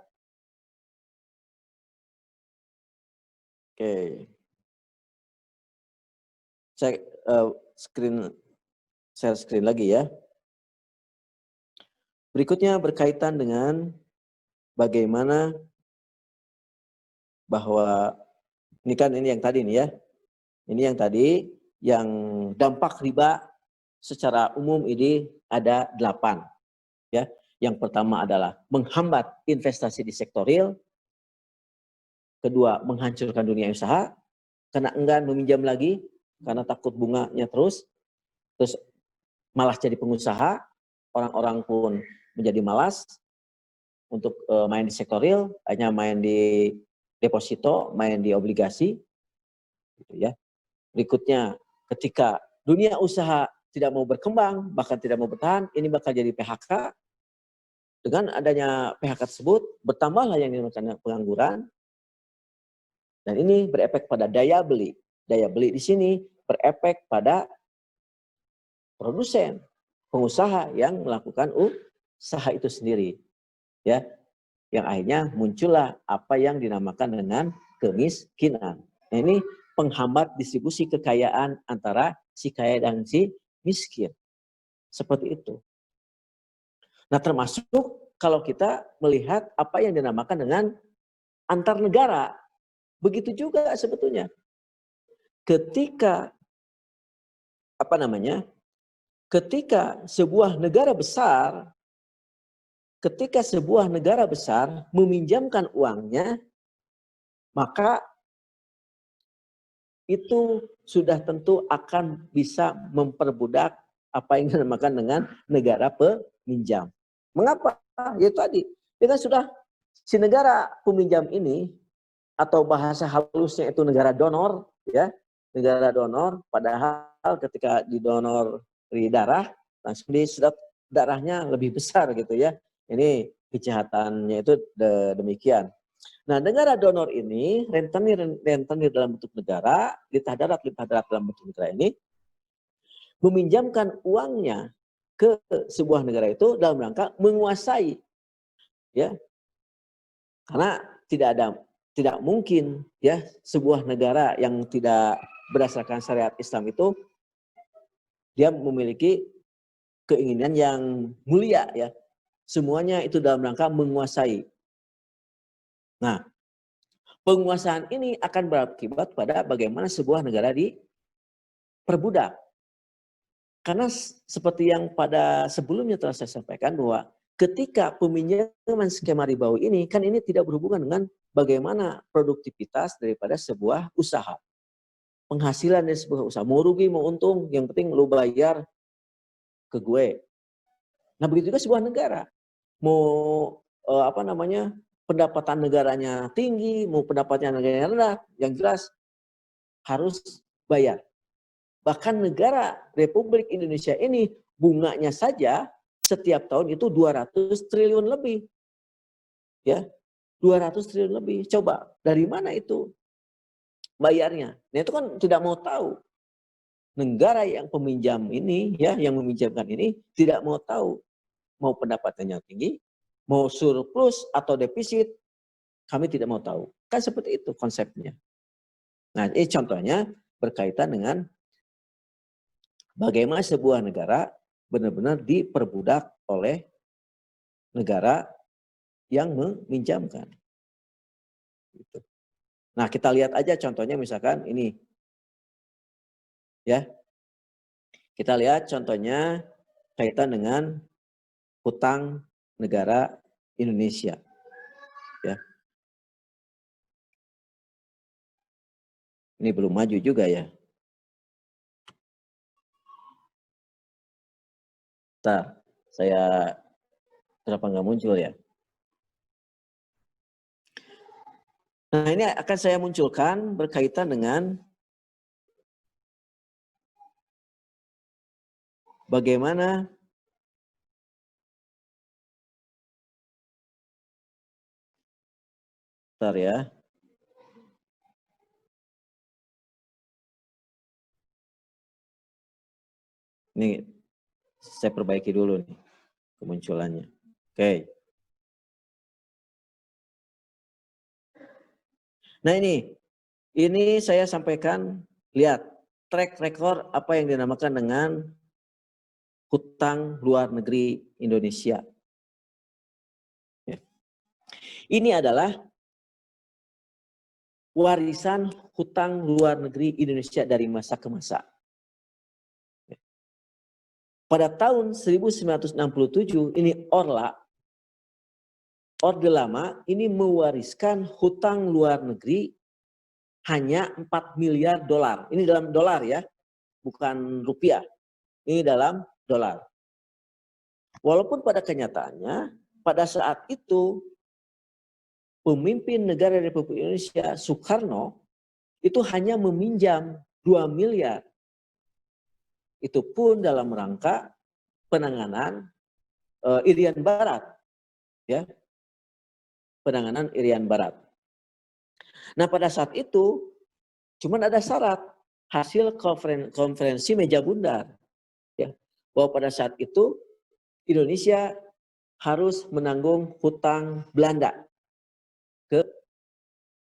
saya share screen lagi ya. Berikutnya berkaitan dengan bagaimana bahwa ini yang tadi nih ya. Ini yang tadi yang dampak riba secara umum ini ada 8 ya. Yang pertama adalah menghambat investasi di sektor real. Kedua, menghancurkan dunia usaha karena enggan meminjam lagi karena takut bunganya terus malah jadi pengusaha, orang-orang pun menjadi malas untuk main di sektor real, hanya main di deposito, main di obligasi gitu ya. Berikutnya, ketika dunia usaha tidak mau berkembang, bahkan tidak mau bertahan, ini bakal jadi PHK Dengan adanya PHK tersebut, bertambahlah yang dinamakan pengangguran, dan ini berefek pada daya beli. Daya beli di sini berefek pada produsen, pengusaha yang melakukan usaha itu sendiri. Ya, yang akhirnya muncullah apa yang dinamakan dengan kemiskinan. Nah, ini penghambat distribusi kekayaan antara si kaya dan si miskin. Seperti itu. Nah, termasuk kalau kita melihat apa yang dinamakan dengan antar negara. Begitu juga sebetulnya. Ketika ketika sebuah negara besar meminjamkan uangnya, maka itu sudah tentu akan bisa memperbudak apa yang dinamakan dengan negara peminjam. Mengapa? Ya tadi, dengan sudah si negara peminjam ini, atau bahasa halusnya itu negara donor, ya, negara donor, padahal ketika didonori darah, langsung disedot darahnya lebih besar gitu ya. Ini kejahatannya itu demikian. Nah, negara donor ini, rentenir dalam bentuk negara, litah darat dalam bentuk negara ini, meminjamkan uangnya ke sebuah negara itu dalam rangka menguasai, ya, karena tidak mungkin ya sebuah negara yang tidak berdasarkan syariat Islam itu dia memiliki keinginan yang mulia, ya. Semuanya itu dalam rangka menguasai. Nah, penguasaan ini akan berakibat pada bagaimana sebuah negara diperbudak. Karena seperti yang pada sebelumnya telah saya sampaikan, bahwa ketika peminjaman skema ribawi ini, kan ini tidak berhubungan dengan bagaimana produktivitas daripada sebuah usaha. Penghasilan dari sebuah usaha. Mau rugi, mau untung, yang penting lu bayar ke gue. Nah, begitu juga sebuah negara. Mau pendapatan negaranya tinggi, mau pendapatnya negaranya rendah, yang jelas harus bayar. Bahkan negara Republik Indonesia ini bunganya saja setiap tahun itu 200 triliun lebih. Ya, 200 triliun lebih. Coba, dari mana itu bayarnya? Nah, itu kan tidak mau tahu. Negara yang peminjam ini, ya, yang meminjamkan ini tidak mau tahu. Mau pendapatannya tinggi, mau surplus atau defisit, kami tidak mau tahu. Kan seperti itu konsepnya. Nah, ini contohnya berkaitan dengan bagaimana sebuah negara benar-benar diperbudak oleh negara yang meminjamkan. Nah, kita lihat aja contohnya misalkan ini. Ya. Kita lihat contohnya kaitan dengan hutang negara Indonesia. Ya. Ini belum maju juga ya. Bentar, saya kenapa nggak muncul ya? Nah, ini akan saya munculkan berkaitan dengan bagaimana bentar ya. Ini saya perbaiki dulu nih kemunculannya. Oke. Nah, ini saya sampaikan, lihat track record apa yang dinamakan dengan hutang luar negeri Indonesia. Ya. Ini adalah warisan hutang luar negeri Indonesia dari masa ke masa. Pada tahun 1967 ini Orde Lama ini mewariskan hutang luar negeri hanya 4 miliar dolar. Ini dalam dolar ya, bukan rupiah. Ini dalam dolar. Walaupun pada kenyataannya pada saat itu pemimpin negara Republik Indonesia Soekarno itu hanya meminjam 2 miliar. Itu pun dalam rangka penanganan Irian Barat. ya, penanganan Irian Barat. Nah, pada saat itu cuman ada syarat hasil konferensi meja bundar, ya, bahwa pada saat itu Indonesia harus menanggung hutang Belanda ke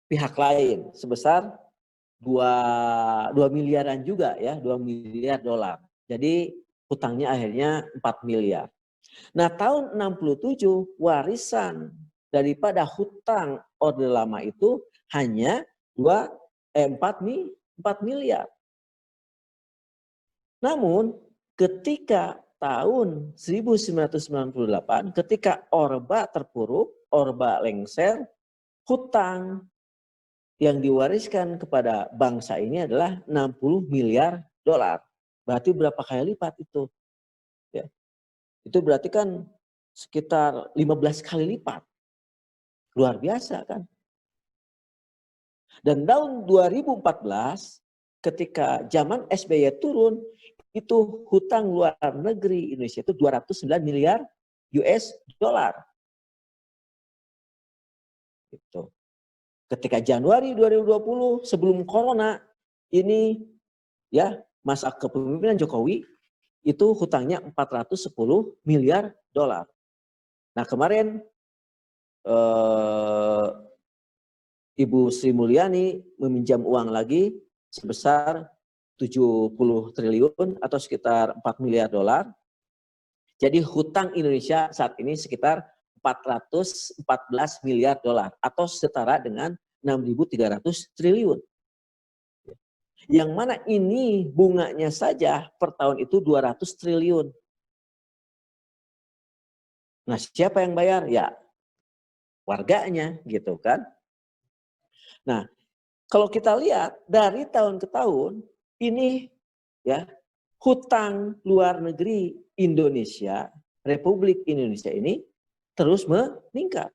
pihak lain sebesar 2 miliaran juga, ya, 2 miliar dolar. Jadi hutangnya akhirnya 4 miliar. Nah, tahun 67 warisan daripada hutang Orde Lama itu hanya 4 miliar. Namun ketika tahun 1998 ketika Orba terpuruk, Orba lengser, hutang yang diwariskan kepada bangsa ini adalah 60 miliar dolar. Berarti berapa kali lipat itu? Ya. Itu berarti kan sekitar 15 kali lipat. Luar biasa kan? Dan tahun 2014 ketika zaman SBY turun, itu hutang luar negeri Indonesia itu 209 miliar US dollar. Gitu. Ketika Januari 2020 sebelum corona ini, ya, masa kepemimpinan Jokowi itu hutangnya 410 miliar dolar. Nah, kemarin Ibu Sri Mulyani meminjam uang lagi sebesar 70 triliun atau sekitar 4 miliar dolar. Jadi hutang Indonesia saat ini sekitar 414 miliar dolar atau setara dengan 6.300 triliun. Yang mana ini bunganya saja per tahun itu 200 triliun. Nah, siapa yang bayar? Ya, warganya gitu kan. Nah, kalau kita lihat dari tahun ke tahun ini, ya, hutang luar negeri Indonesia, Republik Indonesia ini terus meningkat.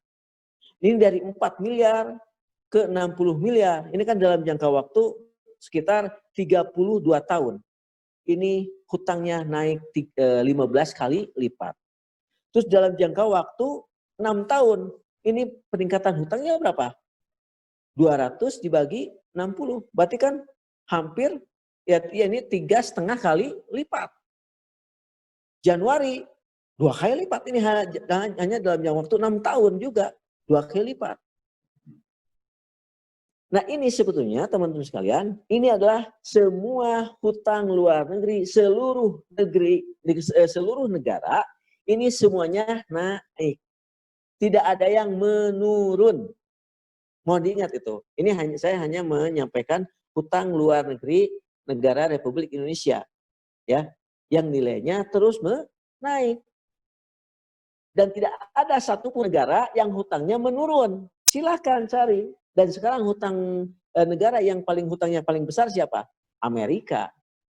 Ini dari 4 miliar ke 60 miliar. Ini kan dalam jangka waktu sekitar 32 tahun. Ini hutangnya naik 15 kali lipat. Terus dalam jangka waktu 6 tahun, ini peningkatan hutangnya berapa? 200 dibagi 60. Berarti kan hampir, ya ini 3,5 kali lipat. Januari 2 kali lipat, ini hanya dalam jangka waktu 6 tahun juga 2 kali lipat. Nah, ini sebetulnya teman-teman sekalian, ini adalah semua hutang luar negeri, seluruh negara, ini semuanya naik. Tidak ada yang menurun. Mohon diingat itu. Saya hanya menyampaikan hutang luar negeri negara Republik Indonesia, ya, yang nilainya terus naik. Dan tidak ada satupun negara yang hutangnya menurun. Silahkan cari. Dan sekarang hutang negara yang hutangnya paling besar siapa? Amerika.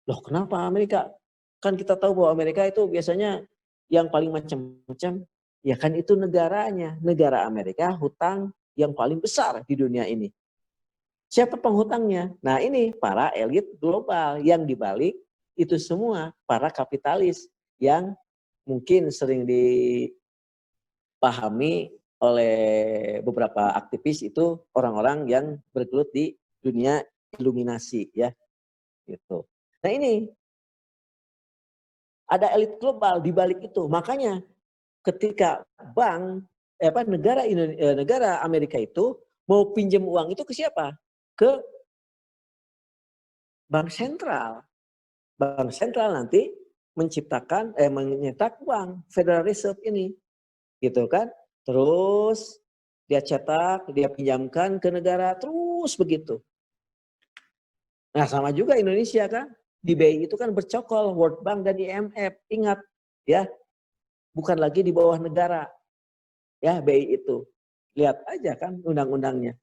Loh, kenapa Amerika? Kan kita tahu bahwa Amerika itu biasanya yang paling macam-macam. Ya kan itu negaranya. Negara Amerika hutang yang paling besar di dunia ini. Siapa penghutangnya? Nah, ini para elit global yang dibalik itu semua para kapitalis yang mungkin sering dipahami oleh beberapa aktivis itu orang-orang yang bergelut di dunia iluminasi, ya, gitu. Nah, ini ada elit global di balik itu. Makanya ketika negara Amerika itu mau pinjam uang itu ke siapa? Ke bank sentral. Bank sentral nanti menyetak uang Federal Reserve ini, gitu kan? Terus dia cetak, dia pinjamkan ke negara, terus begitu. Nah, sama juga Indonesia kan, di BI itu kan bercokol World Bank dan IMF. Ingat, ya, bukan lagi di bawah negara, ya, BI itu. Lihat aja kan undang-undangnya.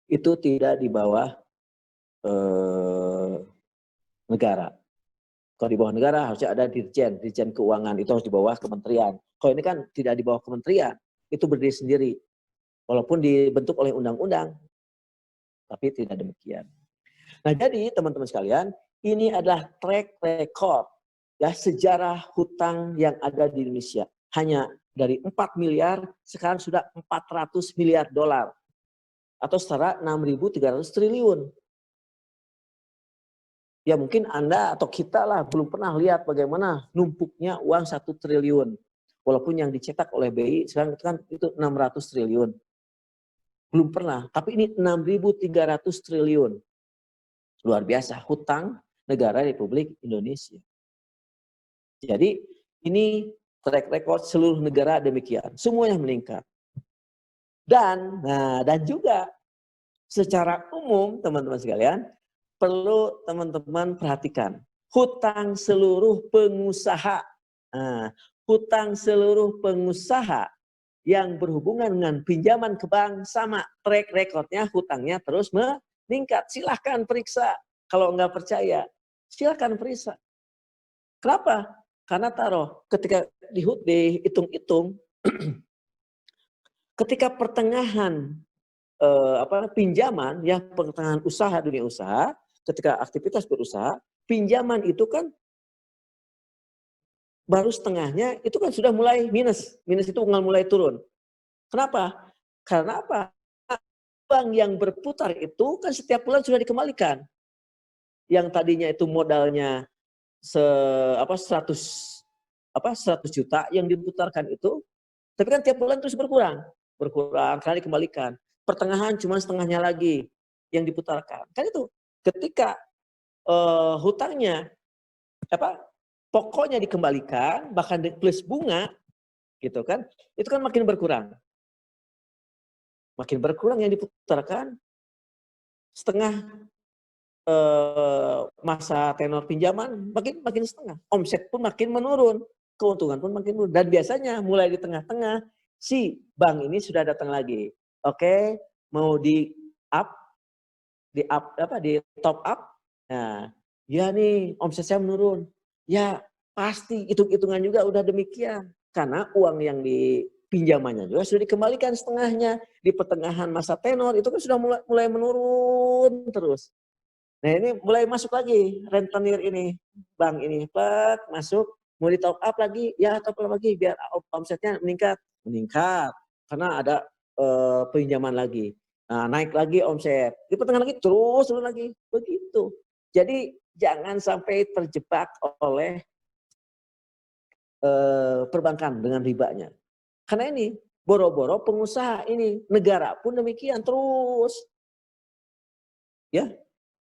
Itu tidak di bawah negara. Kalau di bawah negara harusnya ada dirjen keuangan, itu harus di bawah kementerian. Kalau ini kan tidak di bawah kementerian, itu berdiri sendiri. Walaupun dibentuk oleh undang-undang, tapi tidak demikian. Nah, jadi teman-teman sekalian, ini adalah track record, ya, sejarah hutang yang ada di Indonesia. hanya dari 4 miliar sekarang sudah 400 miliar dolar atau setara 6.300 triliun. Ya mungkin Anda atau kita lah belum pernah lihat bagaimana numpuknya uang 1 triliun. Walaupun yang dicetak oleh BI sekarang kan itu 600 triliun. Belum pernah, tapi ini 6.300 triliun. Luar biasa hutang negara Republik Indonesia. Jadi ini track record seluruh negara demikian. Semuanya meningkat. Dan juga secara umum teman-teman sekalian, perlu teman-teman perhatikan. Hutang seluruh pengusaha. Hutang seluruh pengusaha yang berhubungan dengan pinjaman ke bank sama track recordnya hutangnya terus meningkat. Silahkan periksa. Kalau nggak percaya, silahkan periksa. Kenapa? Karena ketika dihitung-hitung, ketika pertengahan pinjaman, ya pertengahan usaha, dunia usaha, ketika aktivitas berusaha, pinjaman itu kan baru setengahnya, itu kan sudah mulai minus. Minus itu mulai turun. Kenapa? Karena apa? Bank yang berputar itu kan setiap bulan sudah dikembalikan. Yang tadinya itu modalnya 100 juta yang diputarkan itu, tapi kan tiap bulan terus berkurang karena dikembalikan. Pertengahan cuma setengahnya lagi yang diputarkan. Kan itu ketika hutangnya pokoknya dikembalikan bahkan plus bunga gitu kan, itu kan makin berkurang. Makin berkurang yang diputarkan, setengah masa tenor pinjaman makin setengah. Omset pun makin menurun, keuntungan pun makin menurun. Dan biasanya mulai di tengah-tengah si bank ini sudah datang lagi. Oke, mau di top up. Nah, ya nih omset saya menurun. Ya pasti hitung-hitungan juga udah demikian. Karena uang yang dipinjamannya juga sudah dikembalikan setengahnya. Di pertengahan masa tenor itu kan sudah mulai menurun terus. Nah ini mulai masuk lagi rentenir ini, bank ini masuk, mau di top up lagi, ya top up lagi biar omsetnya meningkat karena ada pinjaman lagi. Nah, naik lagi omset, di pertengahan lagi terus lagi begitu. Jadi jangan sampai terjebak oleh perbankan dengan ribanya. Karena ini boro-boro pengusaha ini, negara pun demikian terus. Ya,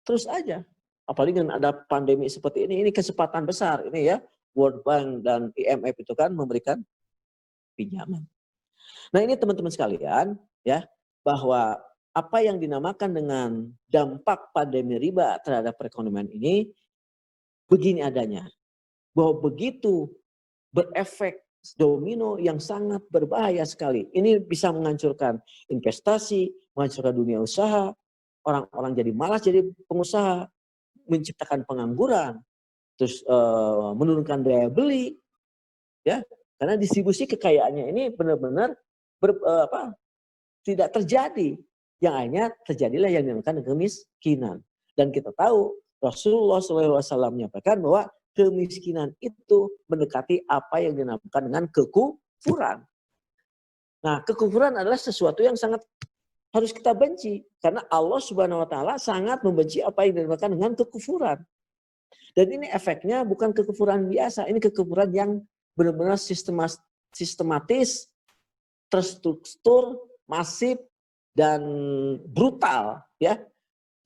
terus aja. Apalagi dengan ada pandemi seperti ini kesempatan besar ini ya. World Bank dan IMF itu kan memberikan pinjaman. Nah ini teman-teman sekalian ya, bahwa apa yang dinamakan dengan dampak pandemi riba terhadap perekonomian ini begini adanya. Bahwa begitu berefek domino yang sangat berbahaya sekali. Ini bisa menghancurkan investasi, menghancurkan dunia usaha, orang-orang jadi malas jadi pengusaha, menciptakan pengangguran, terus menurunkan daya beli, ya, karena distribusi kekayaannya ini benar-benar tidak terjadi. Yang akhirnya terjadilah yang dinamakan kemiskinan. Dan kita tahu Rasulullah SAW menyampaikan bahwa kemiskinan itu mendekati apa yang dinamakan dengan kekufuran. Nah, kekufuran adalah sesuatu yang sangat harus kita benci karena Allah Subhanahu wa taala sangat membenci apa yang dinamakan dengan kekufuran. Dan ini efeknya bukan kekufuran biasa, ini kekufuran yang benar-benar sistematis, terstruktur, masif dan brutal ya.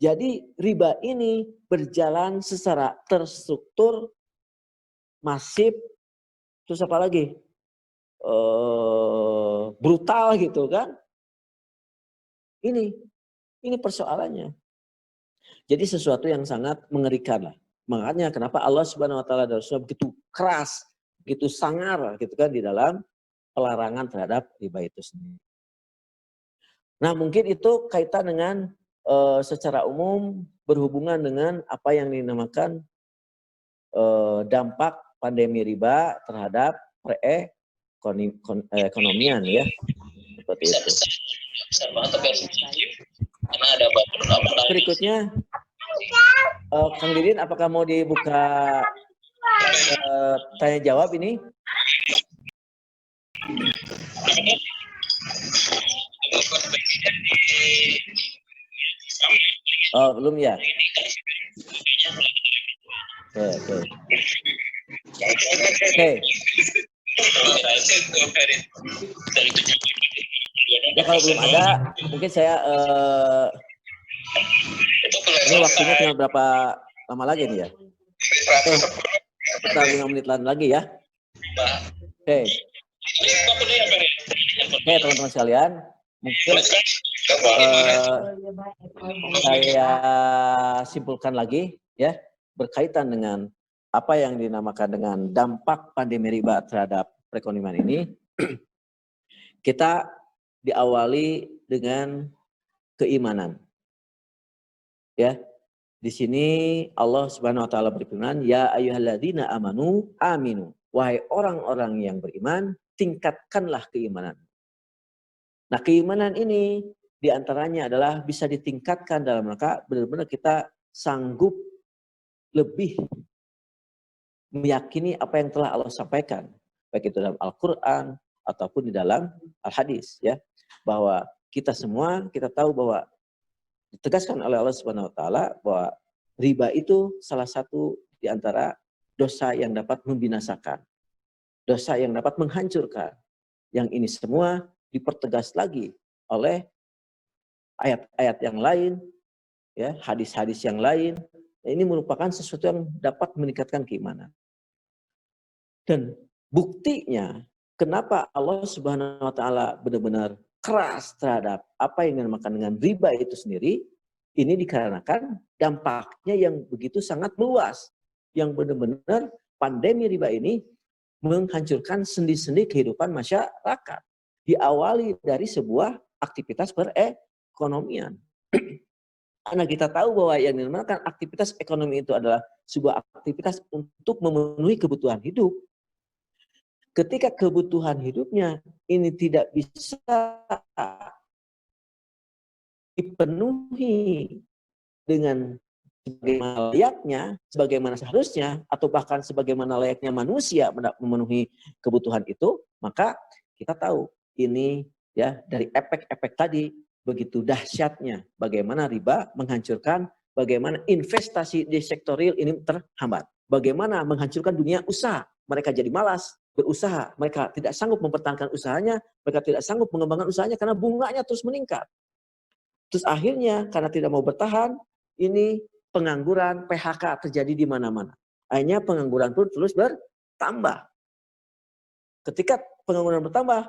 Jadi riba ini berjalan secara terstruktur, masif, terus apa lagi? Brutal gitu kan. Ini persoalannya. Jadi sesuatu yang sangat mengerikan lah. Makanya kenapa Allah Subhanahu wa taala dan Rasulullah begitu keras, begitu sangar gitu kan di dalam pelarangan terhadap riba itu sendiri. Nah, mungkin itu kaitan dengan secara umum berhubungan dengan apa yang dinamakan dampak pandemi riba terhadap perekonomian ya. Seperti itu. Besar banget tapi harus sensitif karena ada bapak. Berikutnya Kang Didin, apakah mau dibuka tanya jawab ini? Oh, belum ya? Oke. Ya kalau belum ada, mungkin saya ini waktunya tinggal berapa lama lagi nih ya? Oke, sekitar 5 menit lagi ya. Oke, teman-teman sekalian, mungkin saya simpulkan lagi ya, berkaitan dengan apa yang dinamakan dengan dampak pandemi riba terhadap perekonomian ini. Kita diawali dengan keimanan. Ya, di sini Allah Subhanahu wa taala berfirman, "Ya ayyuhalladzina amanu aminu." Wahai orang-orang yang beriman, tingkatkanlah keimanan. Nah, keimanan ini diantaranya adalah bisa ditingkatkan dalam rangka benar-benar kita sanggup lebih meyakini apa yang telah Allah sampaikan, baik itu dalam Al-Quran ataupun di dalam Al-Hadis, ya, bahwa kita semua kita tahu bahwa ditegaskan oleh Allah Subhanahu Wa Taala bahwa riba itu salah satu di antara dosa yang dapat membinasakan, dosa yang dapat menghancurkan. Yang ini semua dipertegas lagi oleh ayat-ayat yang lain, ya, hadis-hadis yang lain. Ini merupakan sesuatu yang dapat meningkatkan keimanan. Dan buktinya, kenapa Allah Subhanahu Wa Taala benar-benar keras terhadap apa yang dinamakan dengan riba itu sendiri, ini dikarenakan dampaknya yang begitu sangat meluas, yang benar-benar pandemi riba ini menghancurkan sendi-sendi kehidupan masyarakat. Diawali dari sebuah aktivitas perekonomian. Karena kita tahu bahwa yang dinamakan aktivitas ekonomi itu adalah sebuah aktivitas untuk memenuhi kebutuhan hidup. Ketika kebutuhan hidupnya ini tidak bisa dipenuhi dengan sebagaimana layaknya, sebagaimana seharusnya, atau bahkan sebagaimana layaknya manusia memenuhi kebutuhan itu, maka kita tahu ini ya dari efek-efek tadi begitu dahsyatnya bagaimana riba menghancurkan, bagaimana investasi di sektor real ini terhambat, bagaimana menghancurkan dunia usaha, mereka jadi malas berusaha, mereka tidak sanggup mempertahankan usahanya, mereka tidak sanggup mengembangkan usahanya karena bunganya terus meningkat. Terus akhirnya karena tidak mau bertahan, ini pengangguran, PHK terjadi di mana-mana. Akhirnya pengangguran pun terus bertambah. Ketika pengangguran bertambah,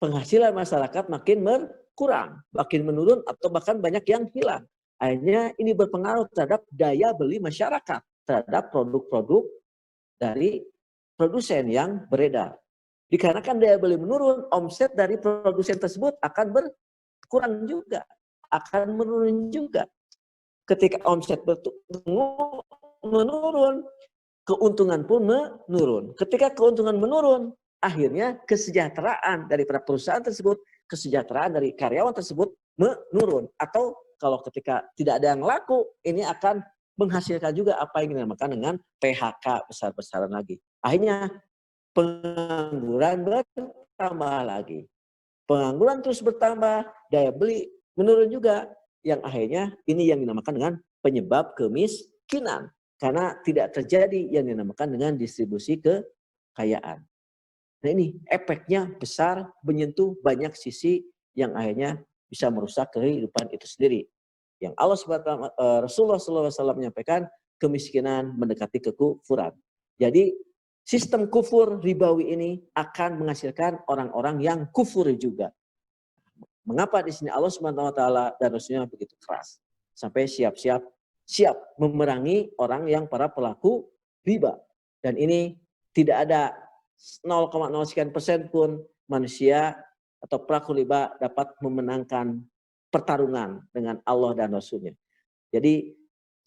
penghasilan masyarakat makin berkurang, makin menurun atau bahkan banyak yang hilang. Akhirnya ini berpengaruh terhadap daya beli masyarakat, terhadap produk-produk dari produsen yang beredar. Dikarenakan daya beli menurun, omset dari produsen tersebut akan berkurang juga, akan menurun juga. Ketika omset menurun, keuntungan pun menurun. Ketika keuntungan menurun, akhirnya kesejahteraan dari perusahaan tersebut, kesejahteraan dari karyawan tersebut menurun. Atau kalau ketika tidak ada yang laku, ini akan menghasilkan juga apa yang dinamakan dengan PHK besar-besaran lagi. Akhirnya pengangguran bertambah lagi. Pengangguran terus bertambah, daya beli menurun juga. Yang akhirnya ini yang dinamakan dengan penyebab kemiskinan. Karena tidak terjadi yang dinamakan dengan distribusi kekayaan. Nah ini efeknya besar, menyentuh banyak sisi yang akhirnya bisa merusak kehidupan itu sendiri. Yang Rasulullah SAW menyampaikan kemiskinan mendekati kekufuran. Jadi sistem kufur ribawi ini akan menghasilkan orang-orang yang kufur juga. Mengapa di sini Allah SWT dan Rasulnya begitu keras? Sampai siap memerangi orang yang para pelaku riba. Dan ini tidak ada 0,0 sekian persen pun manusia atau pelaku riba dapat memenangkan pertarungan dengan Allah dan Rasulnya. Jadi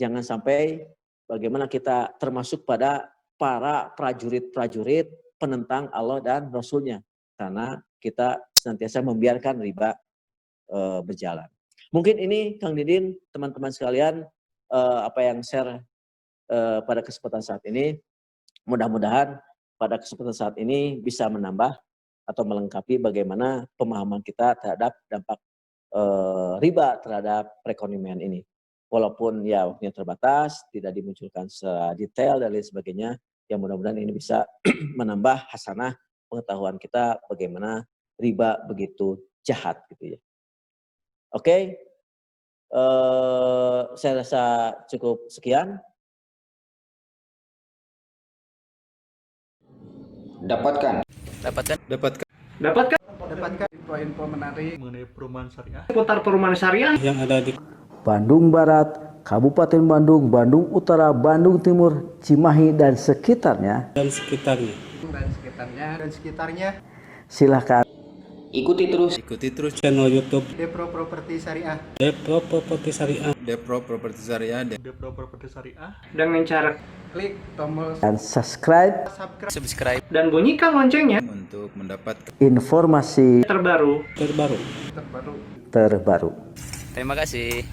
jangan sampai bagaimana kita termasuk pada para prajurit-prajurit penentang Allah dan Rasulnya. Karena kita senantiasa membiarkan riba berjalan. Mungkin ini Kang Didin, teman-teman sekalian, apa yang share pada kesempatan saat ini. Mudah-mudahan pada kesempatan saat ini bisa menambah atau melengkapi bagaimana pemahaman kita terhadap dampak riba terhadap perekonomian ini. Walaupun ya waktunya terbatas, tidak dimunculkan secara detail dan lain sebagainya, yang mudah-mudahan ini bisa menambah hasanah pengetahuan kita bagaimana riba begitu jahat gitu ya. Oke, saya rasa cukup sekian. Dapatkan info-info menarik mengenai perumahan syariah seputar perumahan syariah yang ada di Bandung Barat, Kabupaten Bandung, Bandung Utara, Bandung Timur, Cimahi dan sekitarnya. dan sekitarnya. dan sekitarnya. Silakan ikuti terus Channel YouTube Depro Properti Syariah Depro Properti Syariah Depro Properti Syariah Depro Properti Syariah dengan cara klik tombol dan subscribe subscribe dan bunyikan loncengnya untuk mendapatkan informasi terbaru. terbaru. terbaru. Terima kasih.